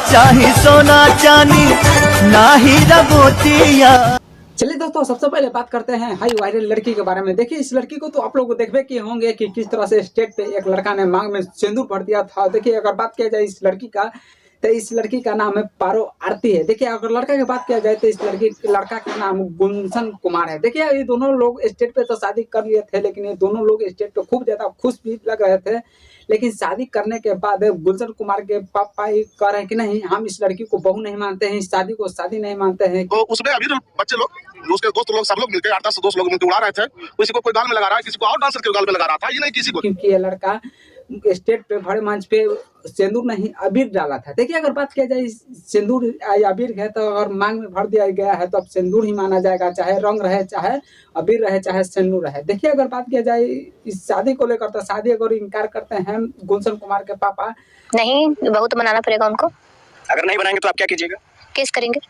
चाहे सोना चांदी ना ही मोतिया। चलिए दोस्तों, सबसे पहले बात करते हैं हाई वायरल लड़की के बारे में। देखिए, इस लड़की को तो आप लोग देखबे किए होंगे कि किस तरह से स्टेज पे एक लड़का ने मांग में सिंदूर भर दिया था। देखिए, अगर बात किया जाए इस लड़की का, तो इस लड़की का नाम है पारो आरती है। देखिए, अगर लड़का की बात किया जाए तो इस लड़का का नाम गुलशन कुमार है। देखिए, ये दोनों लोग स्टेज पे तो शादी कर लिए थे, लेकिन ये दोनों लोग स्टेज पे खूब ज्यादा खुश भी लग रहे थे। लेकिन शादी करने के बाद गुलशन कुमार के पापा ये कह रहे हैं कि नहीं, हम इस लड़की को बहू नहीं मानते हैं, इस शादी को शादी नहीं मानते हैं। तो उसमें अभी बच्चे लोग, उसके दोस्त लोग, सब लोग मिलकर 8-10 दोस्त लोग मिलकर उड़ा रहे थे। किसी को कोई गाल में लगा रहा है, किसी को और डांसर के गाल में लगा रहा था, ये नहीं किसी को। क्योंकि ये लड़का स्टेज पे बड़े मंच पे सिंदूर नहीं अबीर डाला था। देखिए, अगर बात किया जाए सिंदूर अबीर है, तो अगर मांग में भर दिया गया है तो अब सिंदूर ही माना जाएगा, चाहे रंग रहे, चाहे अबीर रहे, चाहे सिंदूर रहे। देखिए, अगर बात किया जाए इस शादी को लेकर, तो शादी अगर इनकार करते हैं गुलशन कुमार के पापा, नहीं बहू तो बनाना पड़ेगा उनको। अगर नहीं बनाएंगे तो आप क्या कीजिएगा? केस करेंगे।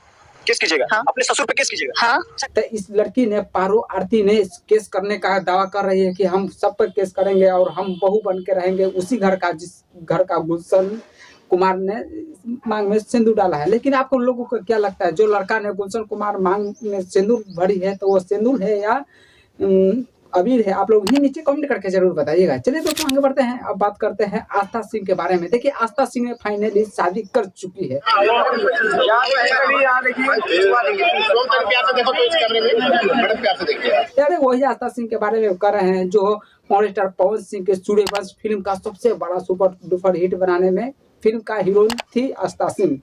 केस कीजिएगा? हाँ। अपने ससुर पे केस कीजिएगा? हाँ। तो इस लड़की ने, पारो आरती ने केस करने का दावा कर रही है कि हम सब पर केस करेंगे और हम बहू बन के रहेंगे उसी घर का, जिस घर का गुलशन कुमार ने मांग में सिंदूर डाला है। लेकिन आपको लोगों को क्या लगता है, जो लड़का ने गुलशन कुमार मांग में सिंदूर भरी है, तो वो सिंदूर है या अबीर है? आप लोग ही नीचे कमेंट करके जरूर बताइएगा। चलिए दोस्तों, आगे बढ़ते हैं। अब बात करते हैं आस्था सिंह के बारे में। देखिए, आस्था सिंह ने फाइनली शादी कर चुकी है। यार, वही आस्था सिंह के बारे में कर रहे हैं जो पॉर्न स्टार पवन सिंह के सूर्यवंश फिल्म का सबसे बड़ा सुपर डुपर हिट बनाने में फिल्म का हीरोइन थी आस्था सिंह।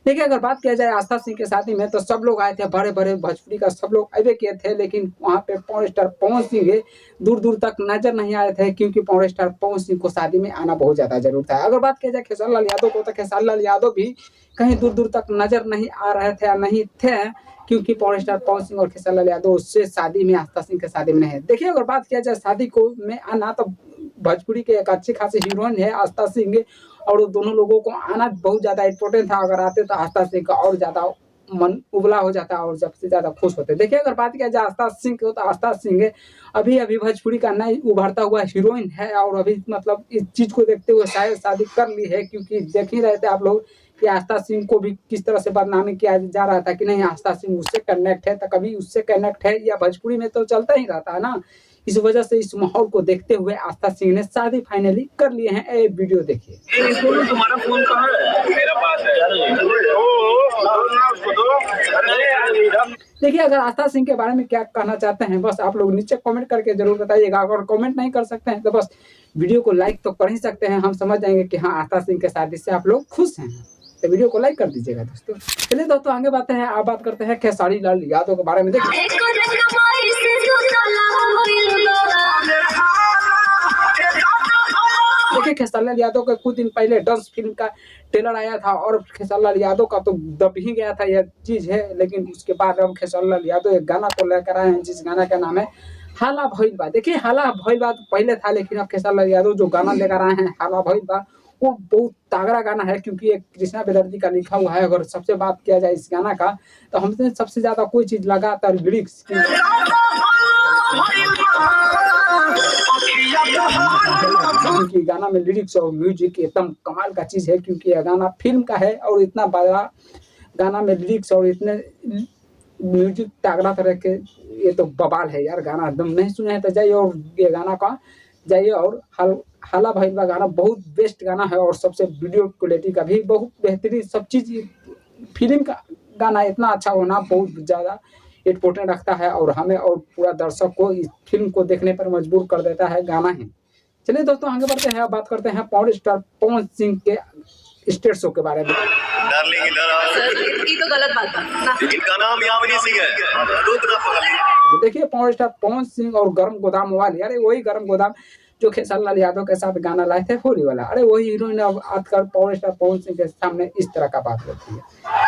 देखिए, अगर बात किया जाए आस्था सिंह के शादी में, तो सब लोग आए थे, बड़े बड़े भोजपुरी का सब लोग अबे किए थे, लेकिन वहाँ पे पॉर्न स्टार पवन सिंह दूर दूर तक नजर नहीं आए थे, क्योंकि पॉर्न स्टार पवन सिंह को शादी में आना बहुत ज्यादा जरूर था। अगर बात किया जाए खेसारी लाल यादव को, तो खेसारी लाल यादव भी कहीं दूर दूर तक नजर नहीं आ रहे थे या नहीं थे, क्योंकि पॉर्न स्टार पवन सिंह और खेसारी लाल यादव उससे शादी में, आस्था सिंह के शादी में नहीं है। देखिए, अगर बात किया जाए शादी को में आना, तो भोजपुरी के एक अच्छी खासी हीरोइन है आस्था सिंह, और दोनों लोगों को आना बहुत ज्यादा इम्पोर्टेंट था। अगर आते तो आस्था सिंह का और ज्यादा मन उबला हो जाता और सबसे ज्यादा खुश होते। देखिए, अगर बात किया जाए आस्था सिंह को, तो आस्था सिंह अभी अभी भोजपुरी का नई उभरता हुआ हीरोइन है, और अभी मतलब इस चीज को देखते हुए शायद शादी कर ली है, क्योंकि देख ही रहे थे आप लोग कि आस्था सिंह को भी किस तरह से बदनामी किया जा रहा था कि नहीं आस्था सिंह उससे कनेक्ट है, तो कभी उससे कनेक्ट है, या भोजपुरी में तो चलता ही रहता है ना। इस वजह से इस माहौल को देखते हुए आस्था सिंह ने शादी फाइनली कर लिए हैं। ए वीडियो देखिए। तुम्हारा फोन कहाँ है? मेरा पास है। देखिए, अगर आस्था सिंह के बारे में क्या कहना चाहते हैं, बस आप लोग नीचे कमेंट करके जरूर बताइएगा। अगर कमेंट नहीं कर सकते हैं तो बस वीडियो को लाइक तो कर ही सकते हैं, हम समझ जाएंगे कि हाँ, आस्था सिंह के शादी से आप लोग खुश हैं। तो वीडियो को लाइक कर दीजिएगा दोस्तों। चलिए दोस्तों, आगे बातें हैं। आप बात करते हैं खेसारी लाल यादव के बारे में। देखिए, खेसारी लाल यादव का कुछ दिन पहले डांस फिल्म का ट्रेलर आया था, और खेसारी लाल यादव का तो दब ही गया था यह चीज है। लेकिन उसके बाद अब खेसारी लाल यादव एक गाना को लेकर आए हैं, जिस गाना का नाम है हाला भइल बा। देखिए, हाला भइल बा पहले था, लेकिन अब खेसारी लाल यादव जो गाना लेकर आए हैं हाला भइल बा, वो बहुत तगड़ा गाना है, क्योंकि एक कृष्णा बेदर्जी का लिखा हुआ है। अगर सबसे बात किया जाए इस गाना का, तो हमसे सबसे ज्यादा कोई चीज लगातार लिरिक्स, क्योंकि गाना में लिरिक्स और म्यूजिक एकदम कमाल का चीज है, क्योंकि यह गाना फिल्म का है और इतना बड़ा गाना में लिरिक्स और इतने म्यूजिक तगड़ा तरह के, ये तो बवाल है यार। गाना एकदम नहीं सुने हैं तो जाइए और ये गाना का जाइए, और हाला भइल बा गाना बहुत बेस्ट गाना है, और सबसे वीडियो क्वालिटी का भी बहुत बेहतरीन, सब चीज फिल्म का गाना इतना अच्छा होना बहुत ज़्यादा इम्पोर्टेंट रखता है, और हमें और पूरा दर्शक को इस फिल्म को देखने पर मजबूर कर देता है गाना ही। चलिए दोस्तों, आगे बढ़ते हैं। बात करते हैं पॉर्न स्टार पवन सिंह के स्टेज शो के बारे में। तो गलत बात है, इनका नाम यामिनी सिंह है। देखिए, पॉर्न स्टार पवन सिंह और गर्म गोदाम वाले, अरे वही गर्म गोदाम जो खेसारी लाल यादव के साथ गाना लाए थे होली वाला, अरे वही हीरोइन अब आजकल पॉर्न स्टार पवन सिंह के सामने इस तरह का बात होती है।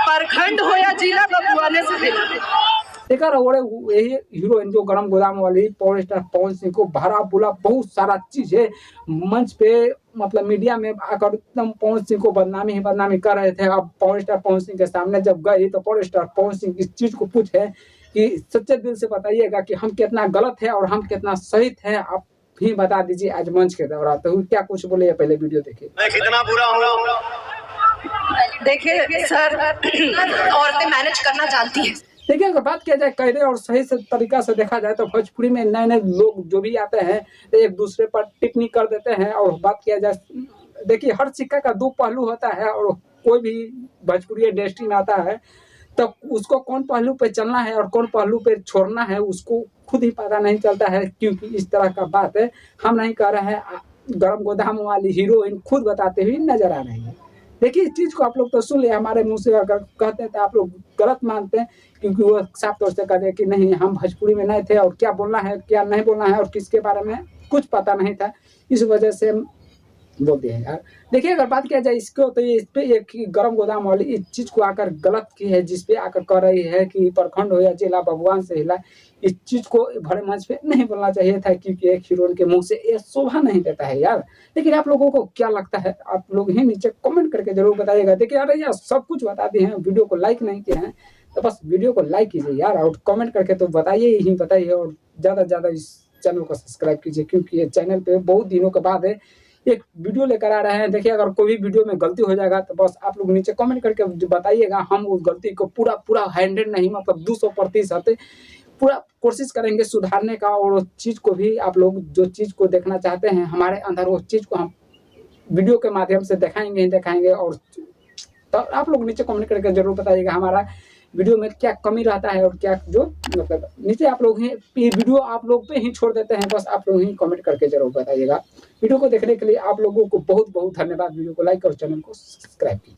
प्रखंड हो या जिला बबुआने से देखा यही हीरोइन जो गरम गोदाम वाली पॉर्न स्टार पवन सिंह को भरा बुला बहुत सारा चीज है मंच पे, मतलब मीडिया में आकर एकदम पवन सिंह को बदनामी ही बदनामी कर रहे थे। अब पॉर्न स्टार पवन सिंह के सामने जब गई, तो पॉर्न स्टार पवन सिंह इस चीज को पूछे कि सच्चे दिल से बताइएगा कि हम कितना गलत है और हम कितना सही थे, आप भी बता दीजिए आज मंच के दौरान। तो क्या कुछ बोले, पहले वीडियो देखिए। मैं कितना बुरा हूँ, देखिए सर, औरतें मैनेज करना जानती हैं। देखिए अगर बात किया जाए कायदे और सही से तरीका से देखा जाए तो भोजपुरी में नए नए लोग जो भी आते हैं एक दूसरे पर टिप्पणी कर देते हैं। और बात किया जाए, देखिए हर सिक्का का दो पहलू होता है और कोई भी भोजपुरी इंडस्ट्री में आता है तो उसको कौन पहलू पे चलना है और कौन पहलू पे छोड़ना है उसको खुद ही पता नहीं चलता है। क्योंकि इस तरह का बात है हम नहीं कर रहे हैं, गरम गोदाम वाली हीरोइन खुद बताते हुए नजर आ रही है। देखिए इस चीज़ को आप लोग तो सुन लिया, हमारे मुंह से अगर कहते हैं तो आप लोग गलत मानते हैं, क्योंकि वो साफ तौर से कहते हैं कि नहीं हम भोजपुरी में नहीं थे और क्या बोलना है क्या नहीं बोलना है और किसके बारे में कुछ पता नहीं था, इस वजह से बोलते हैं यार। देखिए अगर बात किया जाए इसको तो ये इस पे एक गरम गोदाम वाली इस चीज़ को आकर गलत की है, जिस पे आकर कह रही है कि प्रखंड हो या जिला भगवान से हिला, इस चीज़ को बड़े मंच पे नहीं बोलना चाहिए था, क्योंकि एक हीरोइन के मुंह से ये शोभा नहीं देता है यार। लेकिन आप लोगों को क्या लगता है आप लोग ही नीचे कमेंट करके जरूर बताइएगा। देखिए अरे यार सब कुछ बता दिए हैं, वीडियो को लाइक नहीं किए हैं तो बस वीडियो को लाइक कीजिए यार, और कमेंट करके तो बताइए ही बताइए, और ज़्यादा से ज़्यादा इस चैनल को सब्सक्राइब कीजिए, क्योंकि ये चैनल पे बहुत दिनों के बाद एक वीडियो लेकर आ रहे हैं। देखिए अगर कोई भी वीडियो में गलती हो जाएगा तो बस आप लोग नीचे कमेंट करके बताइएगा, हम उस गलती को पूरा 100 नहीं मतलब 200% पूरा कोशिश करेंगे सुधारने का। और उस चीज़ को भी आप लोग जो चीज़ को देखना चाहते हैं हमारे अंदर उस चीज़ को हम वीडियो के माध्यम से दिखाएंगे ही दिखाएंगे। और तो आप लोग नीचे कमेंट करके जरूर बताइएगा हमारा वीडियो में क्या कमी रहता है और क्या जो मतलब नीचे आप लोग ही वीडियो आप लोग पे ही छोड़ देते हैं, बस आप लोग ही कमेंट करके जरूर बताइएगा। वीडियो को देखने के लिए आप लोगों को बहुत बहुत धन्यवाद। वीडियो को लाइक और चैनल को सब्सक्राइब कीजिए।